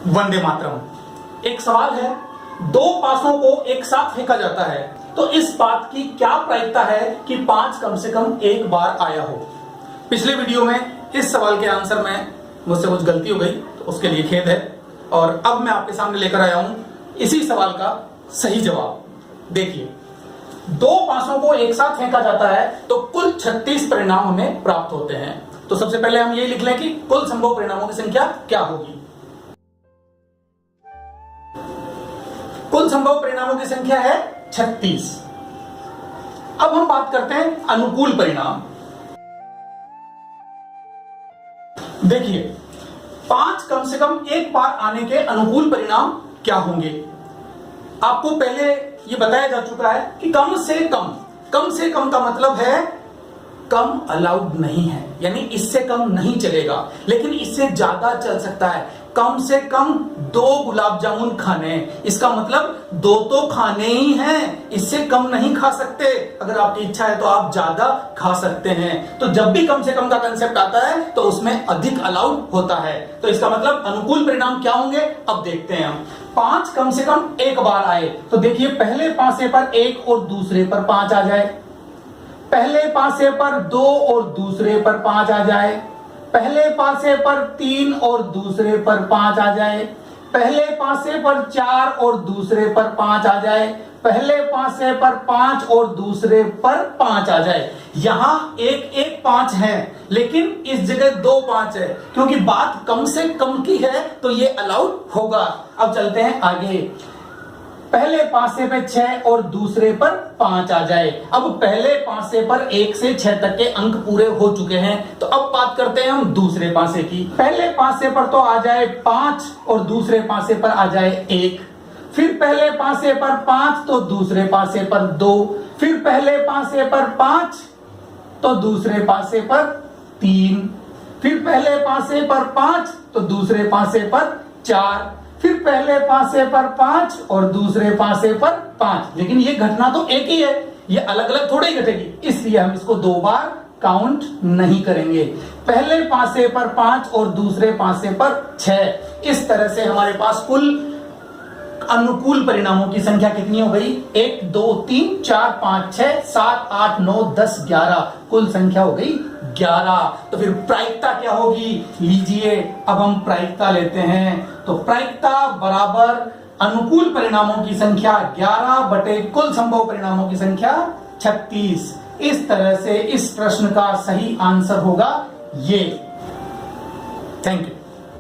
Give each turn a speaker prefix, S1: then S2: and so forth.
S1: वंदे मातरम। एक सवाल है, दो पासों को एक साथ फेंका जाता है तो इस बात की क्या प्रायिकता है कि 5 कम से कम एक बार आया हो। पिछले वीडियो में इस सवाल के आंसर में मुझसे कुछ गलती हो गई तो उसके लिए खेद है, और अब मैं आपके सामने लेकर आया हूं इसी सवाल का सही जवाब। देखिए, दो पासों को एक साथ फेंका जाता है तो कुल 36 परिणाम हमें प्राप्त होते हैं। तो सबसे पहले हम ये लिख लें कि कुल संभव परिणामों की संख्या क्या होगी। कुल संभव परिणामों की संख्या है 36। अब हम बात करते हैं अनुकूल परिणाम। देखिए, 5 कम से कम एक बार आने के अनुकूल परिणाम क्या होंगे। आपको पहले ये बताया जा चुका है कि कम से कम का मतलब है कम अलाउड नहीं है, यानी इससे कम नहीं चलेगा, लेकिन इससे ज्यादा चल सकता है। कम से कम 2 गुलाब जामुन खाने, इसका मतलब 2 तो खाने ही हैं, इससे कम नहीं खा सकते। अगर आपकी इच्छा है तो आप ज्यादा खा सकते हैं। तो जब भी कम से कम का कंसेप्ट आता है तो उसमें अधिक अलाउड होता है। तो इसका मतलब अनुकूल परिणाम क्या होंगे, अब देखते हैं हम। 5 कम से कम एक बार आए तो देखिए, पहले पासे पर 1 और दूसरे पर 5 आ जाए, पहले पासे पर 2 और दूसरे पर 5 आ जाए, पहले पासे पर 3 और दूसरे पर 5 आ जाए, पहले पासे पर 4 और दूसरे पर 5 आ जाए, पहले पासे पर 5 और दूसरे पर 5 आ जाए। यहां एक 5 है, लेकिन इस जगह 2 5 है, क्योंकि बात कम से कम की है तो ये अलाउड होगा। अब चलते हैं आगे। पहले पासे पे 6 और दूसरे पर 5 आ जाए। अब पहले पासे पर 1 से 6 तक के अंक पूरे हो चुके हैं, तो अब बात करते हैं हम दूसरे पासे की। पहले पासे पर तो आ जाए 5 और दूसरे पासे पर आ जाए 1, फिर पहले पासे पर 5 तो दूसरे पासे पर 2, फिर पहले पासे पर 5 तो दूसरे पासे पर 3, फिर पहले पासे पर 5 तो दूसरे पासे पर 4, फिर पहले पासे पर 5 और दूसरे पासे पर 5। लेकिन ये घटना तो एक ही है, ये अलग अलग थोड़ी ही घटेगी, इसलिए हम इसको 2 बार काउंट नहीं करेंगे। पहले पासे पर 5 और दूसरे पासे पर 6। इस तरह से हमारे पास कुल अनुकूल परिणामों की संख्या कितनी हो गई, 1 2 3 4 5 6 7 8 9 10 11, कुल संख्या हो गई 11। तो फिर प्रायिकता क्या होगी, लीजिए अब हम प्रायिकता लेते हैं। तो प्रायिकता बराबर अनुकूल परिणामों की संख्या 11 बटे कुल संभव परिणामों की संख्या 36। इस तरह से इस प्रश्न का सही आंसर होगा ये। Thank you.